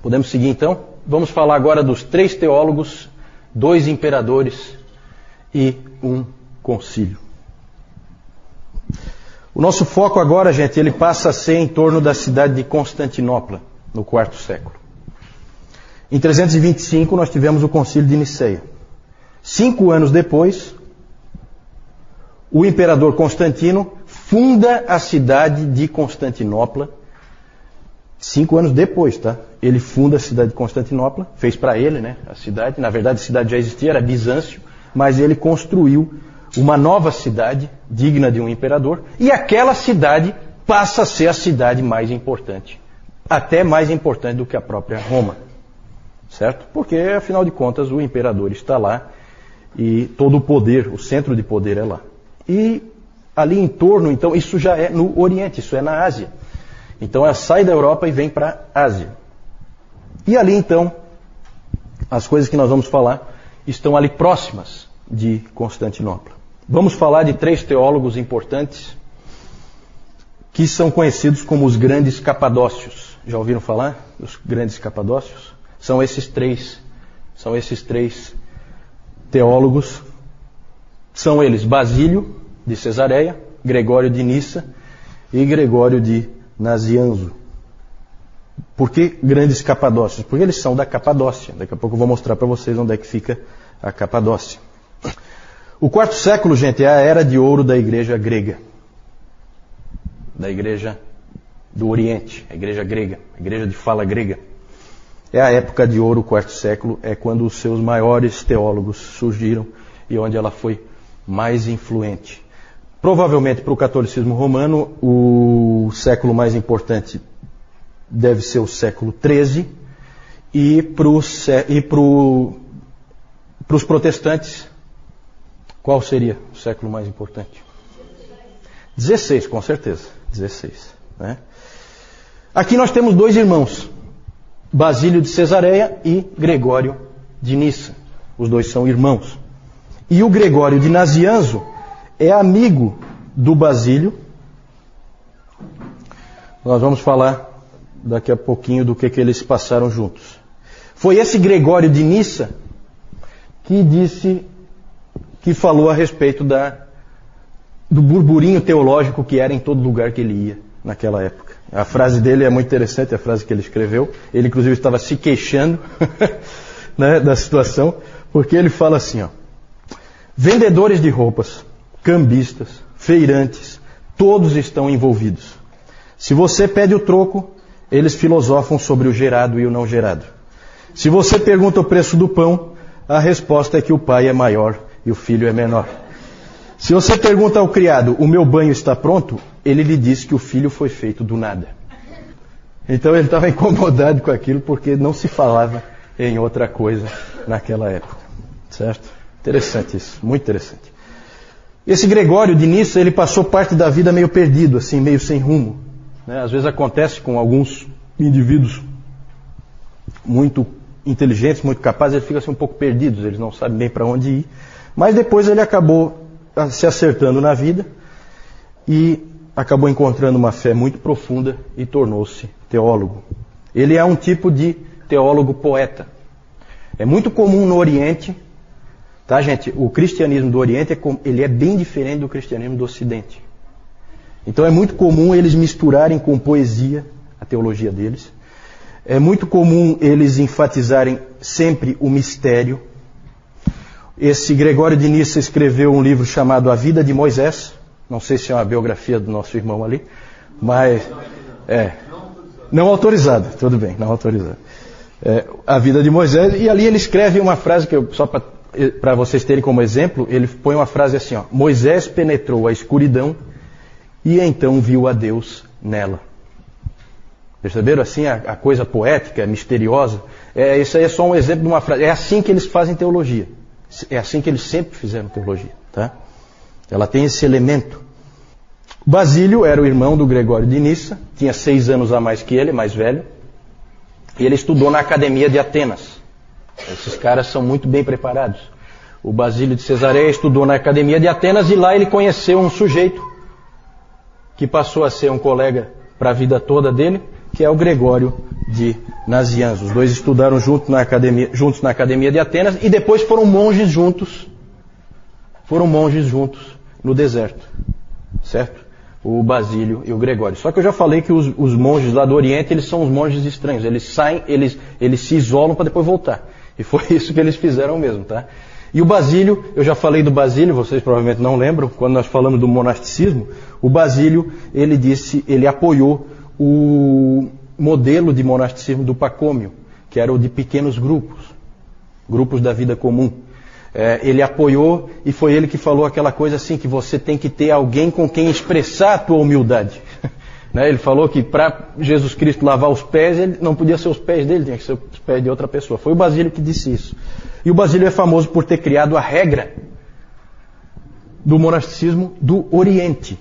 Podemos seguir então? Vamos falar agora dos 3 teólogos, 2 imperadores e um concílio. O nosso foco agora, gente, ele passa a ser em torno da cidade de Constantinopla, no 4º século. Em 325 nós tivemos o concílio de Niceia. 5 anos depois, o imperador Constantino funda a cidade de Constantinopla. 5 anos depois, tá? Ele funda a cidade de Constantinopla, fez para ele, né, a cidade. Na verdade, a cidade já existia, era Bizâncio, mas ele construiu uma nova cidade, digna de um imperador, e aquela cidade passa a ser a cidade mais importante. Até mais importante do que a própria Roma. Certo? Porque, afinal de contas, o imperador está lá e todo o poder, o centro de poder é lá. E ali em torno, então, isso já é no Oriente, isso é na Ásia. Então ela sai da Europa e vem para a Ásia. E ali então, as coisas que nós vamos falar estão ali próximas de Constantinopla. Vamos falar de 3 teólogos importantes que são conhecidos como os grandes capadócios. Já ouviram falar dos grandes capadócios? São esses três teólogos. São eles Basílio de Cesareia, Gregório de Nissa e Gregório de Nazianzo. Por que grandes capadócios? Porque eles são da Capadócia. Daqui a pouco eu vou mostrar para vocês onde é que fica a Capadócia. O 4º século, gente, é a era de ouro da igreja grega. Da igreja do Oriente, a igreja grega, a igreja de fala grega. É a época de ouro, o 4º século, é quando os seus maiores teólogos surgiram e onde ela foi mais influente. Provavelmente para o catolicismo romano, o século mais importante deve ser o século XIII, e para os protestantes, qual seria o século mais importante? 16, com certeza. 16. Né? Aqui nós temos 2 irmãos, Basílio de Cesareia e Gregório de Nissa. Os 2 são irmãos. E o Gregório de Nazianzo é amigo do Basílio. Nós vamos falar daqui a pouquinho do que eles passaram juntos. Foi esse Gregório de Nissa que falou a respeito do burburinho teológico que era em todo lugar que ele ia naquela época. A frase dele é muito interessante, a frase que ele escreveu. Ele, inclusive, estava se queixando né, da situação, porque ele fala assim, ó: vendedores de roupas, cambistas, feirantes, todos estão envolvidos. Se você pede o troco, eles filosofam sobre o gerado e o não gerado. Se você pergunta o preço do pão, a resposta é que o pai é maior e o filho é menor. Se você pergunta ao criado, o meu banho está pronto? Ele lhe diz que o filho foi feito do nada. Então ele estava incomodado com aquilo porque não se falava em outra coisa naquela época. Certo? Interessante isso, muito interessante. Esse Gregório de Nissa, ele passou parte da vida meio perdido, assim, meio sem rumo. Né? Às vezes acontece com alguns indivíduos muito inteligentes, muito capazes, eles ficam assim um pouco perdidos, eles não sabem bem para onde ir. Mas depois ele acabou se acertando na vida e acabou encontrando uma fé muito profunda e tornou-se teólogo. Ele é um tipo de teólogo poeta. É muito comum no Oriente, tá, gente? O cristianismo do Oriente ele é bem diferente do cristianismo do Ocidente. Então é muito comum eles misturarem com poesia a teologia deles. É muito comum eles enfatizarem sempre o mistério. Esse Gregório de Nissa escreveu um livro chamado A Vida de Moisés. Não sei se é uma biografia do nosso irmão ali, mas não autorizada, tudo bem, não autorizada. A Vida de Moisés, e ali ele escreve uma frase que só para vocês terem como exemplo, ele põe uma frase assim, ó: Moisés penetrou a escuridão e então viu a Deus nela. Perceberam assim a coisa poética, misteriosa? Isso aí é só um exemplo de uma frase. É assim que eles fazem teologia. É assim que eles sempre fizeram teologia. Tá? Ela tem esse elemento. Basílio era o irmão do Gregório de Nissa, tinha 6 anos a mais que ele, mais velho. E ele estudou na Academia de Atenas. Esses caras são muito bem preparados. O Basílio de Cesareia estudou na Academia de Atenas e lá ele conheceu um sujeito que passou a ser um colega para a vida toda dele, que é o Gregório de Nazianzo. Os dois estudaram juntos na Academia de Atenas e depois foram monges juntos no deserto, certo? O Basílio e o Gregório. Só que eu já falei que os monges lá do Oriente, eles são os monges estranhos. Eles saem, eles se isolam para depois voltar. E foi isso que eles fizeram mesmo, tá? E o Basílio, eu já falei do Basílio, vocês provavelmente não lembram, quando nós falamos do monasticismo, o Basílio, ele apoiou o modelo de monasticismo do Pacômio, que era o de pequenos grupos da vida comum. Ele apoiou e foi ele que falou aquela coisa assim, que você tem que ter alguém com quem expressar a tua humildade. Ele falou que para Jesus Cristo lavar os pés, ele não podia ser os pés dele, tinha que ser os pés de outra pessoa. Foi o Basílio que disse isso. E o Basílio é famoso por ter criado a regra do monasticismo do Oriente.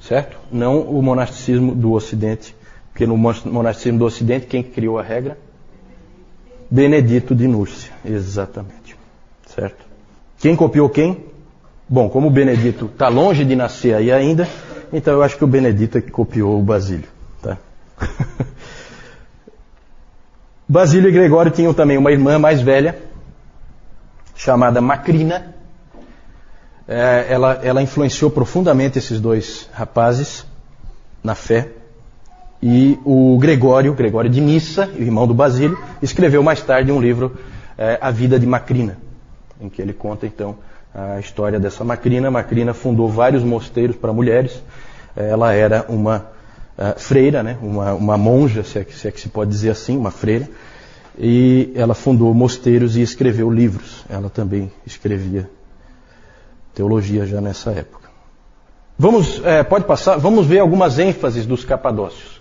Certo? Não o monasticismo do Ocidente. Porque no monasticismo do Ocidente, quem criou a regra? Benedito de Núrcia. Exatamente. Certo? Quem copiou quem? Bom, como o Benedito está longe de nascer aí ainda, então eu acho que o Benedito é que copiou o Basílio. Tá? Basílio e Gregório tinham também uma irmã mais velha, chamada Macrina. Ela influenciou profundamente esses dois rapazes na fé. E o Gregório de Nissa, o irmão do Basílio, escreveu mais tarde um livro, A Vida de Macrina, em que ele conta então a história dessa Macrina. Macrina fundou vários mosteiros para mulheres. Ela era uma freira, né? uma monja, se é que se pode dizer assim, uma freira. E ela fundou mosteiros e escreveu livros. Ela também escrevia teologia já nessa época. Pode passar, vamos ver algumas ênfases dos capadócios.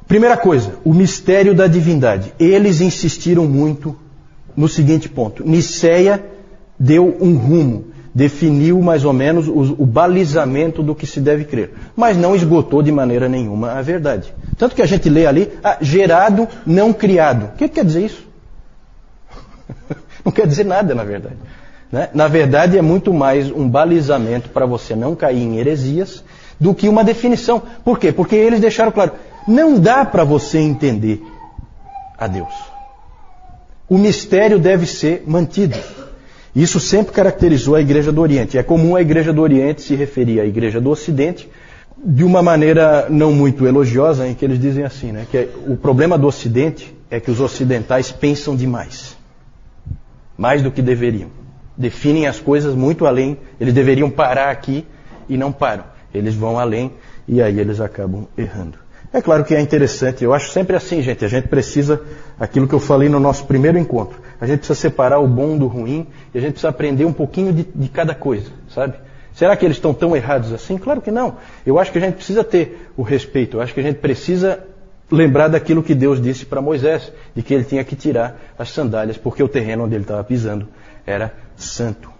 Primeira coisa, o mistério da divindade. Eles insistiram muito no seguinte ponto: Nicéia deu um rumo, definiu mais ou menos o balizamento do que se deve crer, mas não esgotou de maneira nenhuma a verdade. Tanto que a gente lê ali, gerado, não criado. O que quer dizer isso? Não quer dizer nada, na verdade. Né? Na verdade, é muito mais um balizamento para você não cair em heresias do que uma definição. Por quê? Porque eles deixaram claro, não dá para você entender a Deus. O mistério deve ser mantido. Isso sempre caracterizou a Igreja do Oriente. É comum a Igreja do Oriente se referir à Igreja do Ocidente de uma maneira não muito elogiosa, em que eles dizem assim, né, que o problema do Ocidente é que os ocidentais pensam demais. Mais do que deveriam. Definem as coisas muito além. Eles deveriam parar aqui e não param. Eles vão além e aí eles acabam errando. É claro que é interessante, eu acho sempre assim, gente, a gente precisa, aquilo que eu falei no nosso primeiro encontro, a gente precisa separar o bom do ruim e a gente precisa aprender um pouquinho de cada coisa, sabe? Será que eles estão tão errados assim? Claro que não. Eu acho que a gente precisa ter o respeito, eu acho que a gente precisa lembrar daquilo que Deus disse para Moisés, de que ele tinha que tirar as sandálias, porque o terreno onde ele estava pisando era santo.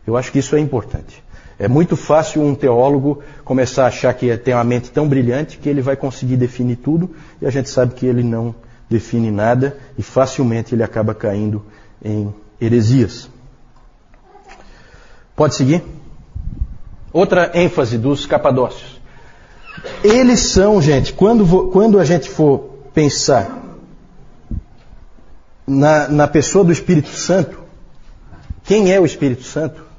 Eu acho que isso é importante. É muito fácil um teólogo começar a achar que tem uma mente tão brilhante que ele vai conseguir definir tudo, e a gente sabe que ele não define nada, e facilmente ele acaba caindo em heresias. Pode seguir? Outra ênfase dos capadócios. Eles são, gente, quando a gente for pensar na pessoa do Espírito Santo, quem é o Espírito Santo?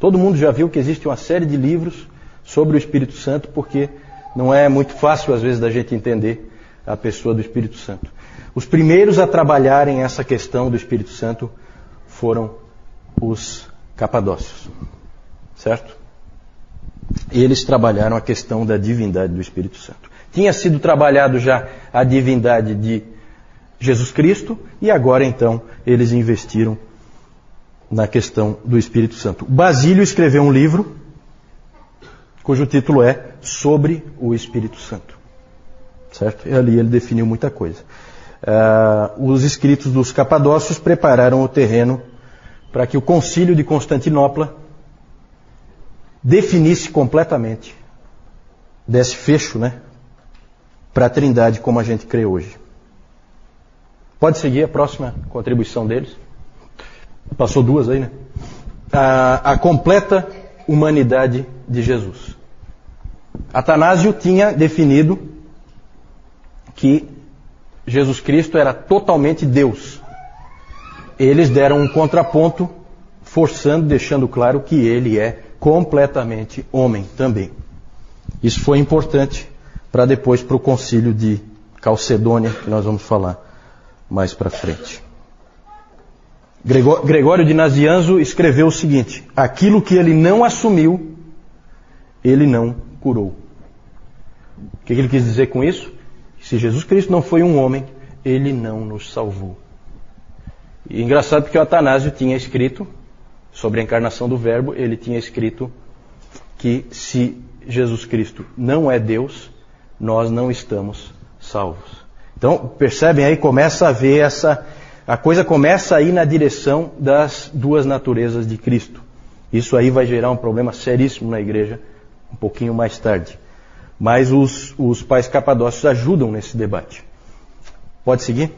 Todo mundo já viu que existe uma série de livros sobre o Espírito Santo, porque não é muito fácil, às vezes, da gente entender a pessoa do Espírito Santo. Os primeiros a trabalharem essa questão do Espírito Santo foram os capadócios, certo? E eles trabalharam a questão da divindade do Espírito Santo. Tinha sido trabalhado já a divindade de Jesus Cristo, e agora, então, eles investiram na questão do Espírito Santo. Basílio escreveu um livro cujo título é Sobre o Espírito Santo. Certo? E ali ele definiu muita coisa. Os escritos dos capadócios prepararam o terreno para que o Concílio de Constantinopla definisse completamente, desse fecho, né, para a Trindade como a gente crê hoje. Pode seguir a próxima contribuição deles. Passou duas aí, né? A completa humanidade de Jesus. Atanásio tinha definido que Jesus Cristo era totalmente Deus. Eles deram um contraponto, forçando, deixando claro que ele é completamente homem também. Isso foi importante para depois para o concílio de Calcedônia, que nós vamos falar mais para frente. Gregório de Nazianzo escreveu o seguinte: aquilo que ele não assumiu, ele não curou. O que ele quis dizer com isso? Se Jesus Cristo não foi um homem, ele não nos salvou. E engraçado porque o Atanásio tinha escrito sobre a encarnação do Verbo, ele tinha escrito que se Jesus Cristo não é Deus, nós não estamos salvos. Então, percebem aí, começa a ver a coisa começa a ir na direção das duas naturezas de Cristo. Isso aí vai gerar um problema seríssimo na igreja um pouquinho mais tarde. Mas os pais capadócios ajudam nesse debate. Pode seguir?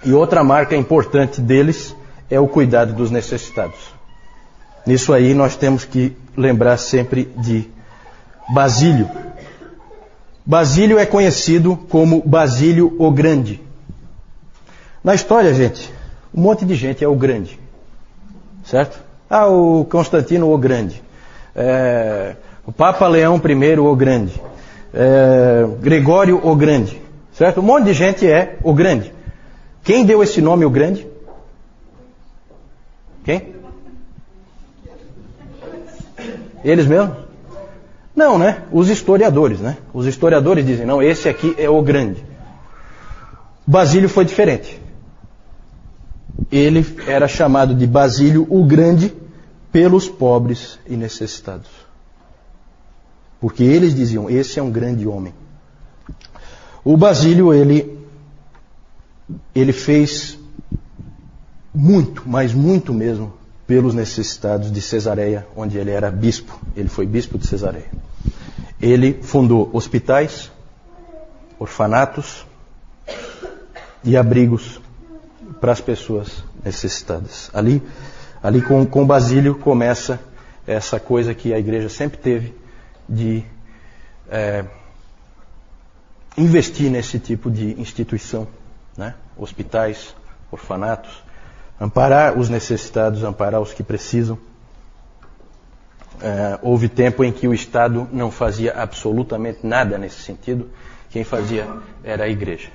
E outra marca importante deles é o cuidado dos necessitados. Nisso aí nós temos que lembrar sempre de Basílio. Basílio é conhecido como Basílio o Grande. Na história, gente, um monte de gente é o Grande. Certo? O Constantino o Grande. O Papa Leão I o Grande. Gregório o Grande. Certo? Um monte de gente é o Grande. Quem deu esse nome, o Grande? Quem? Eles mesmos? Não, né? Os historiadores, né? Os historiadores dizem, não, esse aqui é o Grande. Basílio foi diferente. Ele era chamado de Basílio o Grande pelos pobres e necessitados. Porque eles diziam, esse é um grande homem. O Basílio, ele fez muito, mas muito mesmo, pelos necessitados de Cesareia, onde ele era bispo. Ele foi bispo de Cesareia. Ele fundou hospitais, orfanatos e abrigos para as pessoas necessitadas. Ali com Basílio começa essa coisa que a igreja sempre teve de investir nesse tipo de instituição, né? Hospitais, orfanatos, amparar os necessitados, amparar os que precisam. Houve tempo em que o Estado não fazia absolutamente nada nesse sentido. Quem fazia era a igreja.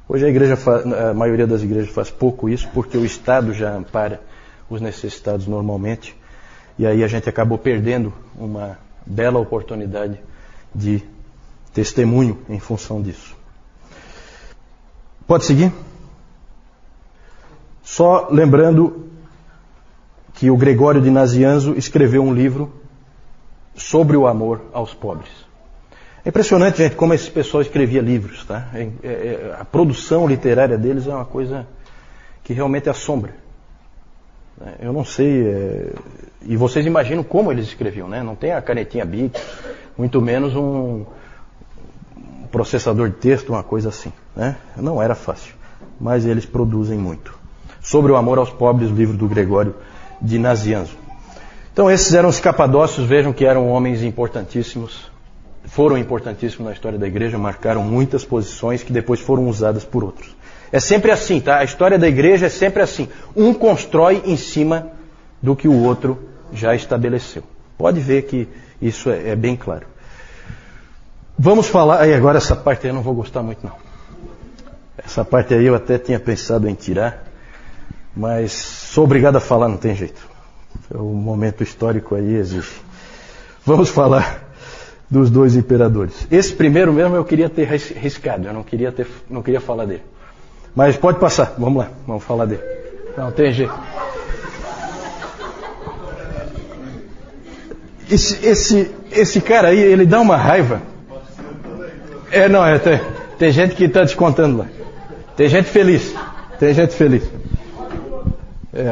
Hoje a maioria das igrejas faz pouco isso, porque o Estado já ampara os necessitados normalmente. E aí a gente acabou perdendo uma bela oportunidade de testemunho em função disso. Pode seguir? Só lembrando que o Gregório de Nazianzo escreveu um livro sobre o amor aos pobres. É impressionante, gente, como esse pessoal escrevia livros, tá? A produção literária deles é uma coisa que realmente assombra. Eu não sei, e vocês imaginam como eles escreviam, né? Não tem a canetinha Bic, muito menos um processador de texto, uma coisa assim, né? Não era fácil, mas eles produzem muito. Sobre o amor aos pobres, o livro do Gregório de Nazianzo. Então esses eram os capadócios, vejam que eram homens importantíssimos, foram importantíssimos na história da igreja, marcaram muitas posições que depois foram usadas por outros. É sempre assim, tá? A história da igreja é sempre assim. Um constrói em cima do que o outro já estabeleceu. Pode ver que isso é bem claro. Vamos falar... Aí agora essa parte aí eu não vou gostar muito, não. Essa parte aí eu até tinha pensado em tirar, mas sou obrigado a falar, não tem jeito. O momento histórico aí exige. Vamos falar dos dois imperadores. Esse primeiro mesmo eu queria ter riscado, eu não queria falar dele. Mas pode passar, vamos lá, vamos falar dele. Não tem jeito. Esse cara aí, ele dá uma raiva. Tem gente que está descontando lá. Tem gente feliz.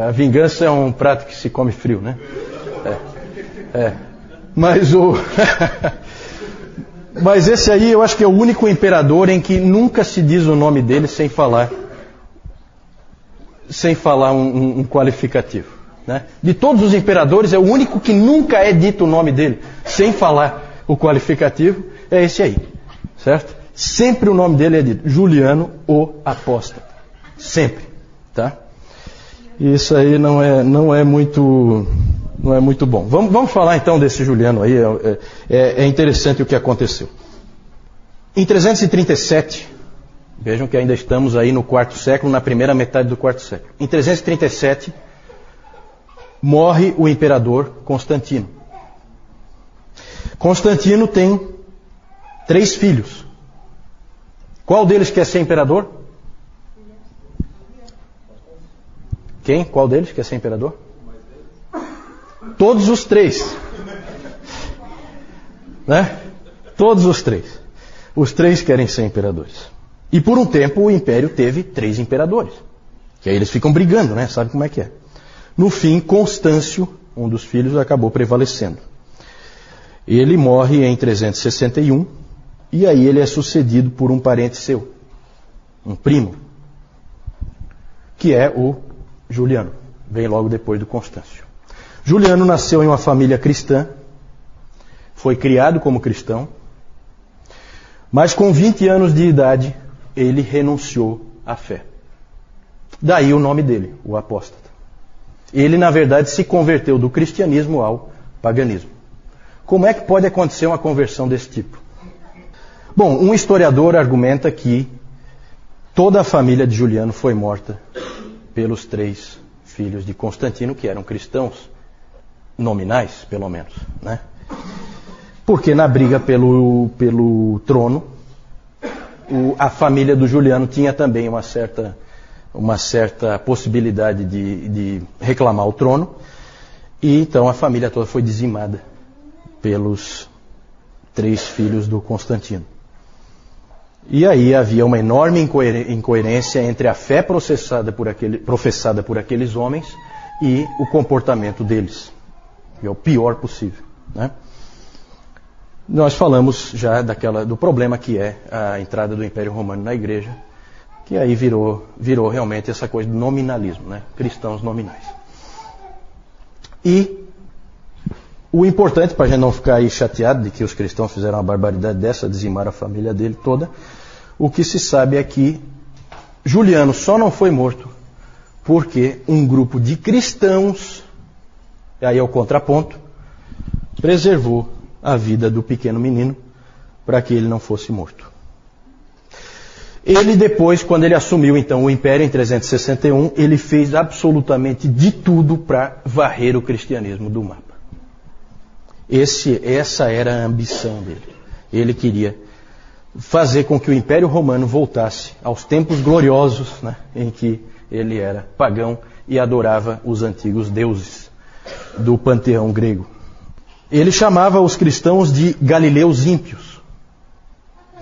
A vingança é um prato que se come frio, né? Mas esse aí eu acho que é o único imperador em que nunca se diz o nome dele sem falar um qualificativo, né? De todos os imperadores é o único que nunca é dito o nome dele sem falar o qualificativo, é esse aí, certo? Sempre o nome dele é dito, Juliano o Apóstata. Sempre, tá? Isso aí não é muito bom. Vamos falar então desse Juliano aí, é interessante o que aconteceu. Em 337, vejam que ainda estamos aí no quarto século, na primeira metade do quarto século. Em 337, morre o imperador Constantino. Constantino tem 3 filhos. Qual deles quer ser imperador? Quem? Qual deles quer ser imperador? Todos os 3. Né? Todos os 3. Os 3 querem ser imperadores. E por um tempo o império teve 3 imperadores. Que aí eles ficam brigando, né? Sabe como é que é? No fim, Constâncio, um dos filhos, acabou prevalecendo. Ele morre em 361 e aí ele é sucedido por um parente seu, um primo, que é o Juliano. Vem logo depois do Constâncio. Juliano nasceu em uma família cristã, foi criado como cristão, mas com 20 anos de idade ele renunciou à fé. Daí o nome dele, o apóstata. Ele, na verdade, se converteu do cristianismo ao paganismo. Como é que pode acontecer uma conversão desse tipo? Bom, um historiador argumenta que toda a família de Juliano foi morta pelos 3 filhos de Constantino, que eram cristãos, nominais, pelo menos, né? Porque na briga pelo trono, a família do Juliano tinha também uma certa possibilidade de reclamar o trono, e então a família toda foi dizimada pelos 3 filhos do Constantino. E aí havia uma enorme incoerência entre a fé professada por aqueles homens e o comportamento deles. Que é o pior possível, né? Nós falamos já do problema que é a entrada do Império Romano na Igreja, que aí virou realmente essa coisa do nominalismo, né? Cristãos nominais. E o importante, para a gente não ficar aí chateado de que os cristãos fizeram uma barbaridade dessa, dizimaram a família dele toda, o que se sabe é que Juliano só não foi morto porque um grupo de cristãos, aí é o contraponto, preservou a vida do pequeno menino para que ele não fosse morto. Ele depois, quando ele assumiu então o império em 361, ele fez absolutamente de tudo para varrer o cristianismo do mapa. Essa era a ambição dele. Ele queria fazer com que o Império Romano voltasse aos tempos gloriosos, né, em que ele era pagão e adorava os antigos deuses do panteão grego. Ele chamava os cristãos de galileus ímpios.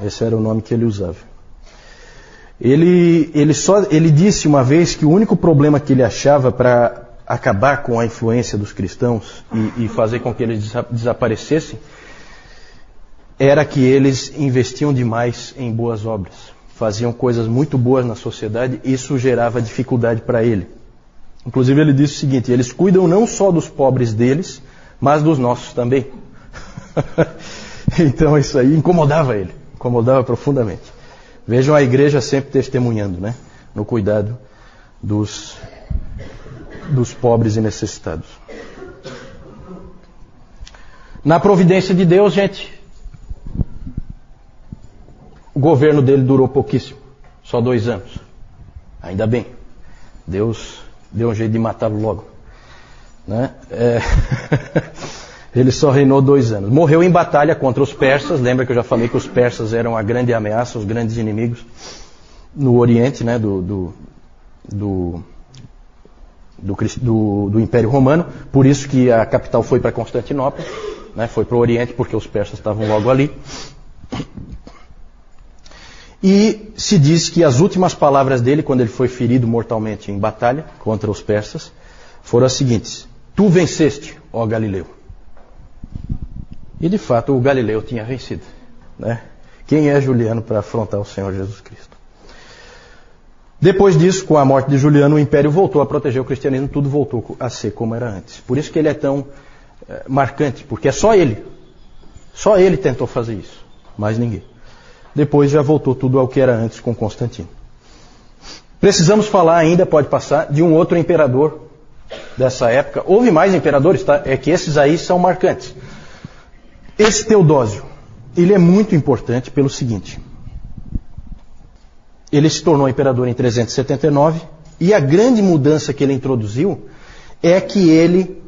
Esse era o nome que ele usava. Ele disse uma vez que o único problema que ele achava para acabar com a influência dos cristãos e fazer com que eles desaparecessem era que eles investiam demais em boas obras. Faziam coisas muito boas na sociedade e isso gerava dificuldade para ele. Inclusive ele disse o seguinte: eles cuidam não só dos pobres deles, mas dos nossos também. Então isso aí incomodava ele, incomodava profundamente. Vejam a igreja sempre testemunhando, né, no cuidado dos pobres e necessitados. Na providência de Deus, gente, o governo dele durou pouquíssimo, só 2 anos. Ainda bem, Deus deu um jeito de matá-lo logo, né? Ele só reinou 2 anos. Morreu em batalha contra os persas. Lembra que eu já falei que os persas eram a grande ameaça, os grandes inimigos no Oriente, né, do Império Romano. Por isso que a capital foi para Constantinopla, né, foi para o Oriente, porque os persas estavam logo ali. E se diz que as últimas palavras dele, quando ele foi ferido mortalmente em batalha contra os persas, foram as seguintes: tu venceste, ó Galileu. E de fato o Galileu tinha vencido, né? Quem é Juliano para afrontar o Senhor Jesus Cristo? Depois disso, com a morte de Juliano, o Império voltou a proteger o cristianismo, tudo voltou a ser como era antes. Por isso que ele é tão marcante, porque é só ele tentou fazer isso, mais ninguém. Depois já voltou tudo ao que era antes com Constantino. Precisamos falar ainda, pode passar, de um outro imperador dessa época. Houve mais imperadores, tá? É que esses aí são marcantes. Esse Teodósio, ele é muito importante pelo seguinte. Ele se tornou imperador em 379 e a grande mudança que ele introduziu é que ele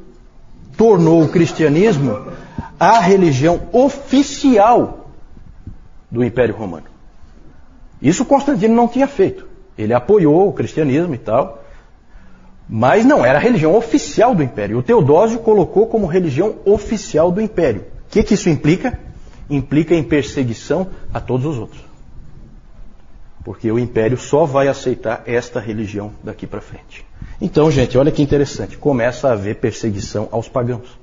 tornou o cristianismo a religião oficial do Império Romano. Isso Constantino não tinha feito. Ele apoiou o cristianismo e tal, mas não era a religião oficial do Império. O Teodósio colocou como religião oficial do Império. O que isso implica? Implica em perseguição a todos os outros. Porque o Império só vai aceitar esta religião daqui para frente. Então, gente, olha que interessante. Começa a haver perseguição aos pagãos.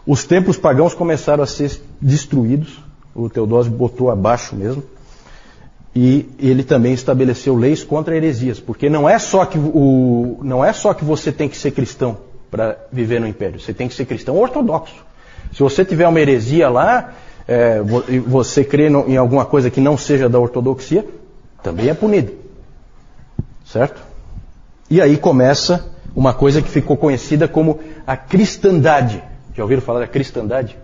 Os templos pagãos começaram a ser destruídos. O Teodósio botou abaixo mesmo. E ele também estabeleceu leis contra heresias. Porque não é só que você tem que ser cristão para viver no Império. Você tem que ser cristão ortodoxo. Se você tiver uma heresia lá, você crê em alguma coisa que não seja da ortodoxia, também é punido. Certo? E aí começa uma coisa que ficou conhecida como a cristandade. Já ouviram falar da cristandade?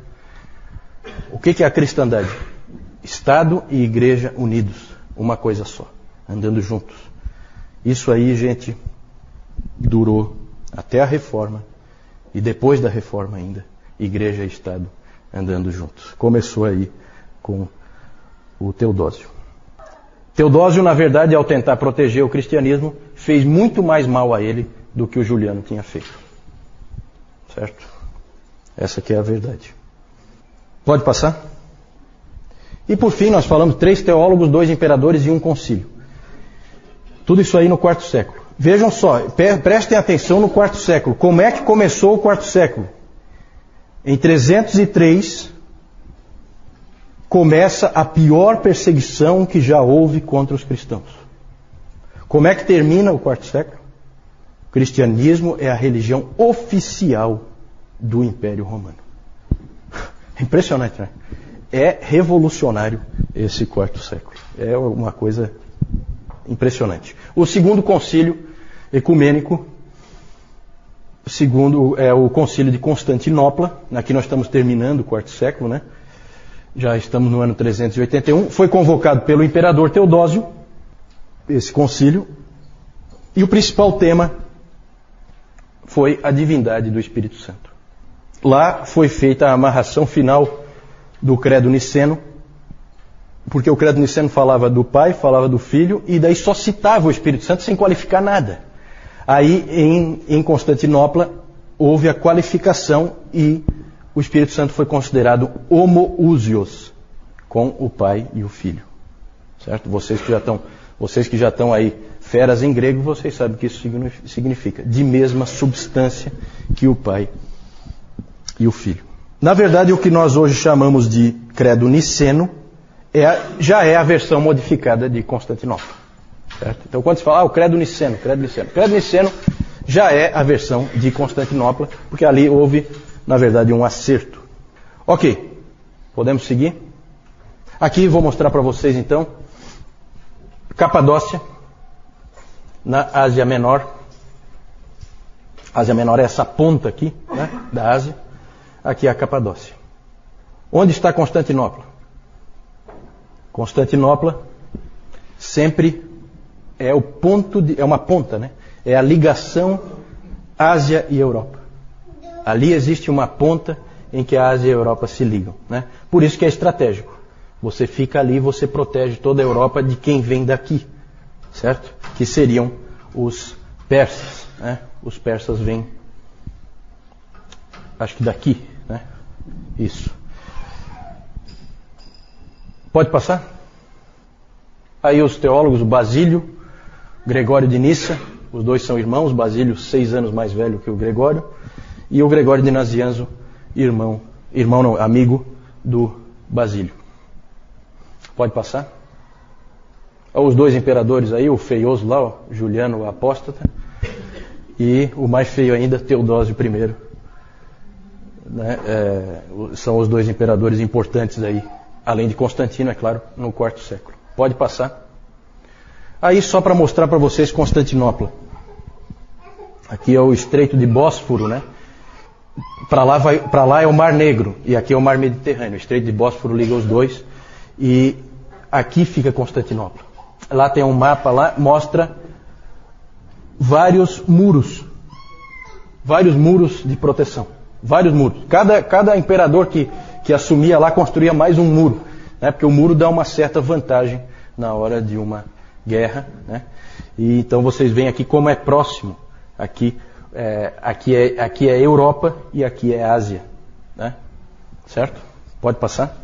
O que é a cristandade? Estado e igreja unidos, uma coisa só, andando juntos. Isso aí, gente, durou até a Reforma e depois da Reforma ainda, igreja e Estado andando juntos. Começou aí com o Teodósio. Teodósio, na verdade, ao tentar proteger o cristianismo, fez muito mais mal a ele do que o Juliano tinha feito. Certo? Essa que é a verdade. Pode passar? E por fim, nós falamos 3 teólogos, 2 imperadores e 1 concílio. Tudo isso aí no 4º século. Vejam só, prestem atenção no 4º século. Como é que começou o 4º século? Em 303, começa a pior perseguição que já houve contra os cristãos. Como é que termina o 4º século? O cristianismo é a religião oficial do Império Romano. Impressionante, né? É revolucionário esse 4º século. É uma coisa impressionante. O 2º concílio ecumênico, segundo é o concílio de Constantinopla. Aqui nós estamos terminando o 4º século, né? Já estamos no ano 381. Foi convocado pelo imperador Teodósio, esse concílio, e o principal tema foi a divindade do Espírito Santo. Lá foi feita a amarração final do credo niceno, porque o credo niceno falava do Pai, falava do Filho, e daí só citava o Espírito Santo sem qualificar nada. Aí, em Constantinopla, houve a qualificação e o Espírito Santo foi considerado homoousios, com o Pai e o Filho. Certo? Vocês que já estão aí feras em grego, vocês sabem o que isso significa. De mesma substância que o Pai e o Filho. Na verdade, o que nós hoje chamamos de credo niceno já é a versão modificada de Constantinopla. Certo? Então, quando se fala o credo niceno já é a versão de Constantinopla, porque ali houve, na verdade, um acerto. Ok, podemos seguir? Aqui vou mostrar para vocês, então, Capadócia, na Ásia Menor. Ásia Menor é essa ponta aqui, né, da Ásia. Aqui é a Capadócia. Onde está Constantinopla? Constantinopla sempre é o ponto é uma ponta, né? É a ligação Ásia e Europa. Ali existe uma ponta em que a Ásia e a Europa se ligam, né? Por isso que é estratégico. Você fica ali, você protege toda a Europa de quem vem daqui, certo? Que seriam os persas, né? Os persas vêm, acho que daqui, né? Isso. Pode passar? Aí os teólogos, o Basílio, Gregório de Nissa, os dois são irmãos, Basílio 6 anos mais velho que o Gregório, e o Gregório de Nazianzo, amigo do Basílio. Pode passar? Os 2 imperadores aí, o feioso lá, ó, Juliano o Apóstata, e o mais feio ainda, Teodósio I, né, são os dois imperadores importantes aí, além de Constantino, é claro, no quarto século. Pode passar. Aí só para mostrar para vocês Constantinopla. Aqui é o Estreito de Bósforo, né? Para lá é o Mar Negro e aqui é o Mar Mediterrâneo. O Estreito de Bósforo liga os dois e aqui fica Constantinopla. Lá tem um mapa, lá mostra vários muros de proteção, vários muros. Cada imperador que assumia lá construía mais um muro, né? Porque o muro dá uma certa vantagem na hora de uma guerra, né? E então vocês veem aqui como é próximo. Aqui é Europa e aqui é Ásia, né? Certo? Pode passar?